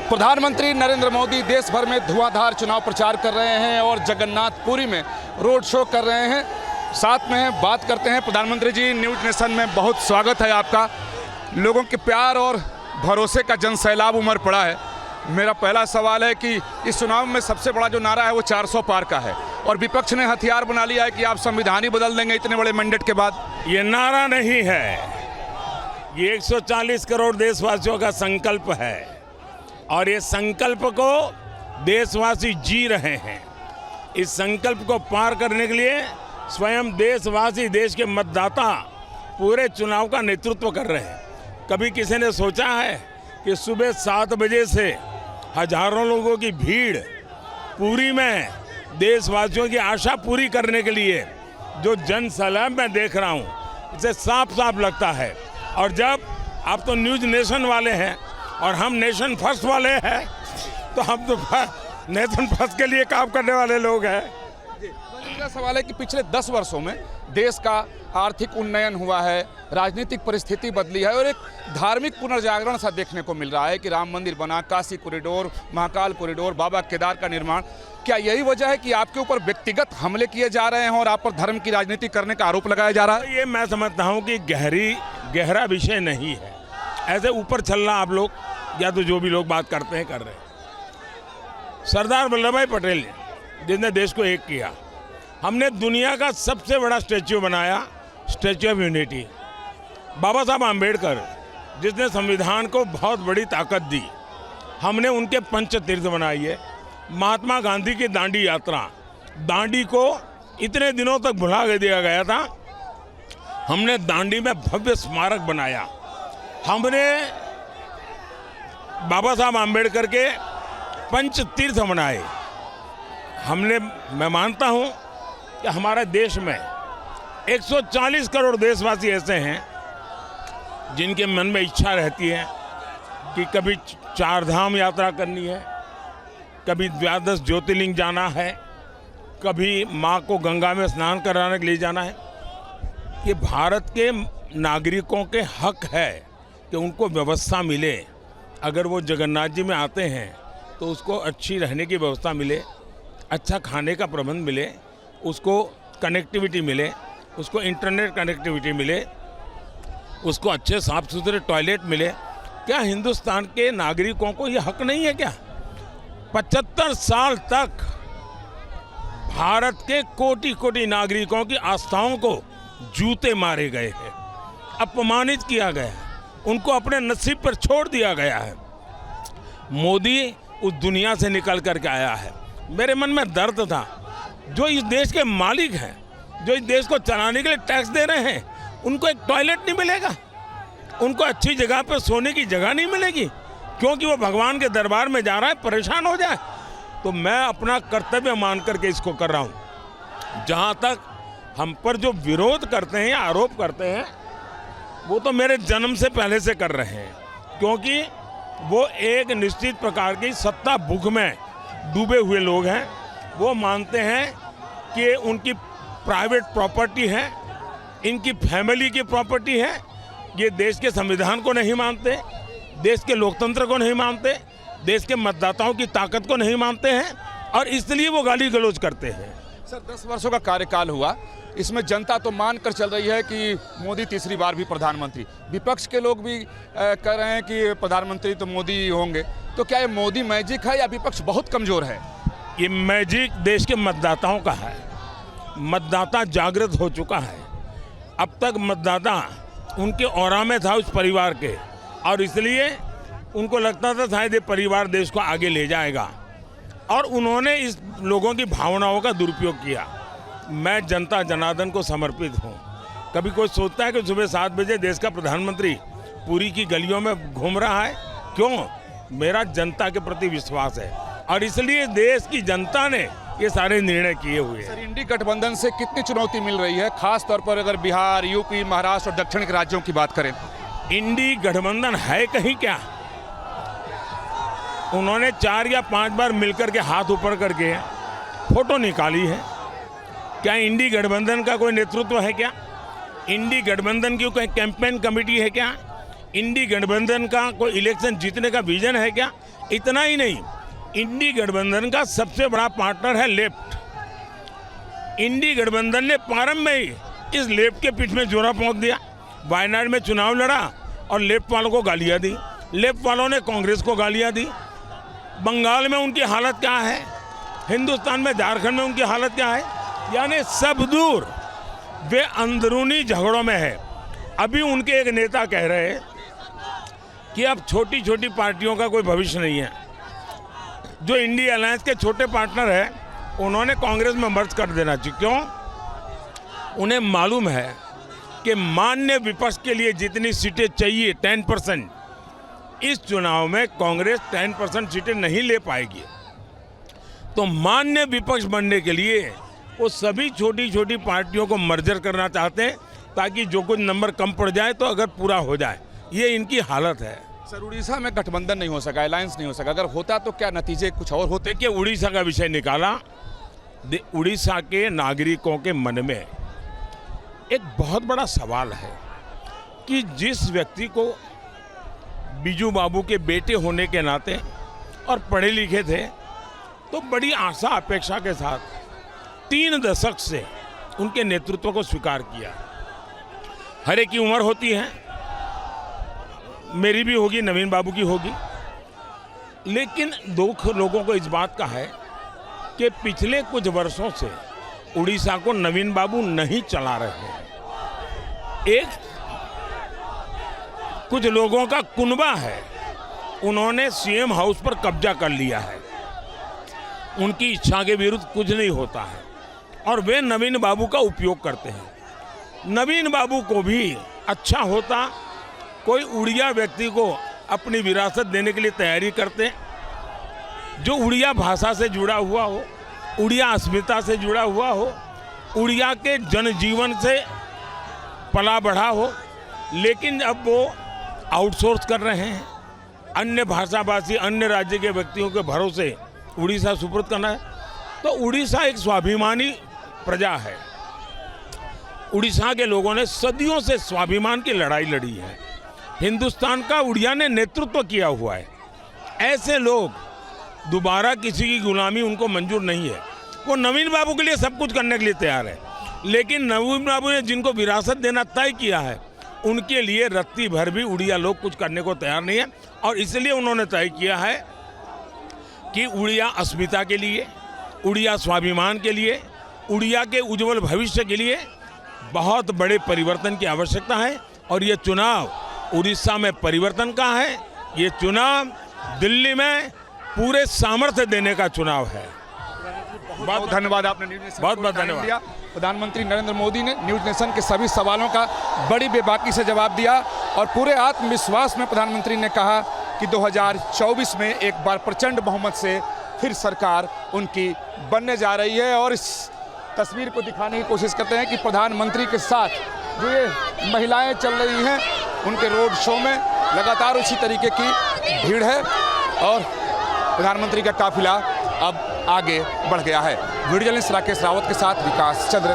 प्रधानमंत्री नरेंद्र मोदी देश भर में धुआंधार चुनाव प्रचार कर रहे हैं और जगन्नाथपुरी में रोड शो कर रहे हैं। साथ में बात करते हैं। प्रधानमंत्री जी, न्यूज़ नेशन में बहुत स्वागत है आपका। लोगों के प्यार और भरोसे का जन सैलाब उमड़ पड़ा है। मेरा पहला सवाल है कि इस चुनाव में सबसे बड़ा जो नारा है वो 400 पार का है और विपक्ष ने हथियार बना लिया है कि आप संविधान ही बदल देंगे इतने बड़े मैंडेट के बाद। ये नारा नहीं है, ये 140 करोड़ देशवासियों का संकल्प है और ये संकल्प को देशवासी जी रहे हैं। इस संकल्प को पार करने के लिए स्वयं देशवासी, देश के मतदाता पूरे चुनाव का नेतृत्व कर रहे हैं। कभी किसी ने सोचा है कि सुबह 7 बजे से हजारों लोगों की भीड़ पूरी में देशवासियों की आशा पूरी करने के लिए जो जन सैलाब मैं देख रहा हूँ, इसे साफ साफ लगता है। और जब आप तो न्यूज़ नेशन वाले हैं और हम नेशन फर्स्ट वाले हैं, तो हम तो नेशन फर्स्ट के लिए काम करने वाले लोग हैं। मेरा सवाल है कि पिछले 10 वर्षों में देश का आर्थिक उन्नयन हुआ है, राजनीतिक परिस्थिति बदली है और एक धार्मिक पुनर्जागरण सा देखने को मिल रहा है कि राम मंदिर बना, काशी कॉरिडोर, महाकाल कॉरिडोर, बाबा केदार का निर्माण। क्या यही वजह है कि आपके ऊपर व्यक्तिगत हमले किए जा रहे हैं और आप पर धर्म की राजनीति करने का आरोप लगाया जा रहा है? ये मैं समझता हूँ कि गहरा विषय नहीं है। ऐसे ऊपर चलना आप लोग या तो जो भी लोग बात करते हैं कर रहे हैं। सरदार वल्लभ भाई पटेल ने, जिसने देश को एक किया, हमने दुनिया का सबसे बड़ा स्टैच्यू बनाया, स्टैच्यू ऑफ यूनिटी। बाबा साहब आम्बेडकर, जिसने संविधान को बहुत बड़ी ताकत दी, हमने उनके पंचतीर्थ बनाई है। महात्मा गांधी की दांडी यात्रा, दांडी को इतने दिनों तक भुला दिया गया था, हमने दांडी में भव्य स्मारक बनाया। हमने बाबा साहब आम्बेडकर के पंचतीर्थ बनाए। मैं मानता हूं कि हमारे देश में 140 करोड़ देशवासी ऐसे हैं जिनके मन में इच्छा रहती है कि कभी 4 धाम यात्रा करनी है, कभी 12 ज्योतिर्लिंग जाना है, कभी माँ को गंगा में स्नान कराने के लिए जाना है। ये भारत के नागरिकों के हक है कि उनको व्यवस्था मिले। अगर वो जगन्नाथ जी में आते हैं तो उसको अच्छी रहने की व्यवस्था मिले, अच्छा खाने का प्रबंध मिले, उसको कनेक्टिविटी मिले, उसको इंटरनेट कनेक्टिविटी मिले, उसको अच्छे साफ सुथरे टॉयलेट मिले। क्या हिंदुस्तान के नागरिकों को ये हक नहीं है क्या? 75 साल तक भारत के कोटि कोटि नागरिकों की आस्थाओं को जूते मारे गए हैं, अपमानित किया गया है, उनको अपने नसीब पर छोड़ दिया गया है। मोदी उस दुनिया से निकल करके आया है। मेरे मन में दर्द था, जो इस देश के मालिक हैं, जो इस देश को चलाने के लिए टैक्स दे रहे हैं, उनको एक टॉयलेट नहीं मिलेगा, उनको अच्छी जगह पर सोने की जगह नहीं मिलेगी, क्योंकि वो भगवान के दरबार में जा रहा है, परेशान हो जाए। तो मैं अपना कर्तव्य मान करके इसको कर रहा हूँ। जहाँ तक हम पर जो विरोध करते हैं या आरोप करते हैं, वो तो मेरे जन्म से पहले से कर रहे हैं, क्योंकि वो एक निश्चित प्रकार की सत्ता भूख में डूबे हुए लोग हैं। वो मानते हैं कि उनकी प्राइवेट प्रॉपर्टी है, इनकी फैमिली की प्रॉपर्टी है। ये देश के संविधान को नहीं मानते, देश के लोकतंत्र को नहीं मानते, देश के मतदाताओं की ताकत को नहीं मानते हैं और इसलिए वो गाली गलौज करते हैं। सर, 10 वर्षों का कार्यकाल हुआ, इसमें जनता तो मान कर चल रही है कि मोदी तीसरी बार भी प्रधानमंत्री। विपक्ष के लोग भी कह रहे हैं कि प्रधानमंत्री तो मोदी ही होंगे। तो क्या ये मोदी मैजिक है या विपक्ष बहुत कमजोर है? ये मैजिक देश के मतदाताओं का है। मतदाता जागृत हो चुका है। अब तक मतदाता उनके ऑरा में था, उस परिवार के, और इसलिए उनको लगता था शायद ये परिवार देश को आगे ले जाएगा, और उन्होंने इस लोगों की भावनाओं का दुरुपयोग किया। मैं जनता जनार्दन को समर्पित हूँ। कभी कोई सोचता है कि सुबह 7 बजे देश का प्रधानमंत्री पुरी की गलियों में घूम रहा है? क्यों? मेरा जनता के प्रति विश्वास है और इसलिए देश की जनता ने ये सारे निर्णय किए हुए हैं। सर, इंडी गठबंधन से कितनी चुनौती मिल रही है, खास तौर पर अगर बिहार, यूपी, महाराष्ट्र और दक्षिण के राज्यों की बात करें? इंडी गठबंधन है कहीं क्या? उन्होंने 4 या 5 बार मिलकर के हाथ ऊपर करके फोटो निकाली है। क्या इंडी गठबंधन का कोई नेतृत्व है क्या? इंडी गठबंधन की कोई कैंपेन कमेटी है क्या? इंडी गठबंधन का कोई इलेक्शन जीतने का विजन है क्या? इतना ही नहीं, इंडी गठबंधन का सबसे बड़ा पार्टनर है लेफ्ट। इंडी गठबंधन ने प्रारंभ में ही इस लेफ्ट के पीठ में जोरा पहुंच दिया। वायनाड में चुनाव लड़ा और लेफ्ट वालों को गालियां दी, लेफ्ट वालों ने कांग्रेस को गालियां दी। बंगाल में उनकी हालत क्या है, हिंदुस्तान में झारखंड में उनकी हालत क्या है, यानी सब दूर वे अंदरूनी झगड़ों में है। अभी उनके एक नेता कह रहे हैं कि अब छोटी छोटी पार्टियों का कोई भविष्य नहीं है। जो इंडिया अलायंस के छोटे पार्टनर है उन्होंने कांग्रेस में मर्ज कर देना चाहिए। क्यों? उन्हें मालूम है कि मान्य विपक्ष के लिए जितनी सीटें चाहिए 10%, इस चुनाव में कांग्रेस 10% सीटें नहीं ले पाएगी। तो मान्य विपक्ष बनने के लिए वो सभी छोटी छोटी पार्टियों को मर्जर करना चाहते हैं ताकि जो कुछ नंबर कम पड़ जाए तो अगर पूरा हो जाए। ये इनकी हालत है। सर, उड़ीसा में गठबंधन नहीं हो सका, अलायंस नहीं हो सका, अगर होता तो क्या नतीजे कुछ और होते? देखिए, उड़ीसा का विषय निकाला, उड़ीसा के नागरिकों के मन में एक बहुत बड़ा सवाल है कि जिस व्यक्ति को बीजू बाबू के बेटे होने के नाते और पढ़े लिखे थे, तो बड़ी आशा अपेक्षा के साथ 3 दशक से उनके नेतृत्व को स्वीकार किया। हर एक की उम्र होती है, मेरी भी होगी, नवीन बाबू की होगी, लेकिन दुख लोगों को इस बात का है कि पिछले कुछ वर्षों से उड़ीसा को नवीन बाबू नहीं चला रहे हैं। एक कुछ लोगों का कुनबा है, उन्होंने सीएम हाउस पर कब्जा कर लिया है। उनकी इच्छा के विरुद्ध कुछ नहीं होता है और वे नवीन बाबू का उपयोग करते हैं। नवीन बाबू को भी अच्छा होता कोई उड़िया व्यक्ति को अपनी विरासत देने के लिए तैयारी करते, जो उड़िया भाषा से जुड़ा हुआ हो, उड़िया अस्मिता से जुड़ा हुआ हो, उड़िया के जनजीवन से पला बढ़ा हो। लेकिन अब वो आउटसोर्स कर रहे हैं, अन्य भाषाभाषी अन्य राज्य के व्यक्तियों के भरोसे उड़ीसा सुपुर्द करना है। तो उड़ीसा एक स्वाभिमानी प्रजा है। उड़ीसा के लोगों ने सदियों से स्वाभिमान की लड़ाई लड़ी है। हिंदुस्तान का उड़िया ने नेतृत्व किया हुआ है। ऐसे लोग दोबारा किसी की गुलामी उनको मंजूर नहीं है। वो नवीन बाबू के लिए सब कुछ करने के लिए तैयार है, लेकिन नवीन बाबू ने जिनको विरासत देना तय किया है उनके लिए रत्ती भर भी उड़िया लोग कुछ करने को तैयार नहीं है। और इसलिए उन्होंने तय किया है कि उड़िया अस्मिता के लिए, उड़िया स्वाभिमान के लिए, उड़िया के उज्जवल भविष्य के लिए बहुत बड़े परिवर्तन की आवश्यकता है। और ये चुनाव उड़ीसा में परिवर्तन का है। ये चुनाव दिल्ली में पूरे सामर्थ्य देने का चुनाव है। बहुत धन्यवाद, आपने न्यूज़ नेशन बहुत को बहुत टाइम धन्यवाद। दिया। प्रधानमंत्री नरेंद्र मोदी ने न्यूज़ नेशन के सभी सवालों का बड़ी बेबाकी से जवाब दिया और पूरे आत्मविश्वास में प्रधानमंत्री ने कहा कि 2024 में एक बार प्रचंड बहुमत से फिर सरकार उनकी बनने जा रही है। और इस तस्वीर को दिखाने की कोशिश करते हैं कि प्रधानमंत्री के साथ जो ये महिलाएं चल रही हैं, उनके रोड शो में लगातार उसी तरीके की भीड़ है और प्रधानमंत्री का काफिला अब आगे बढ़ गया है। वीडियो जर्नलिस्ट राकेश रावत के साथ विकास चंद्र।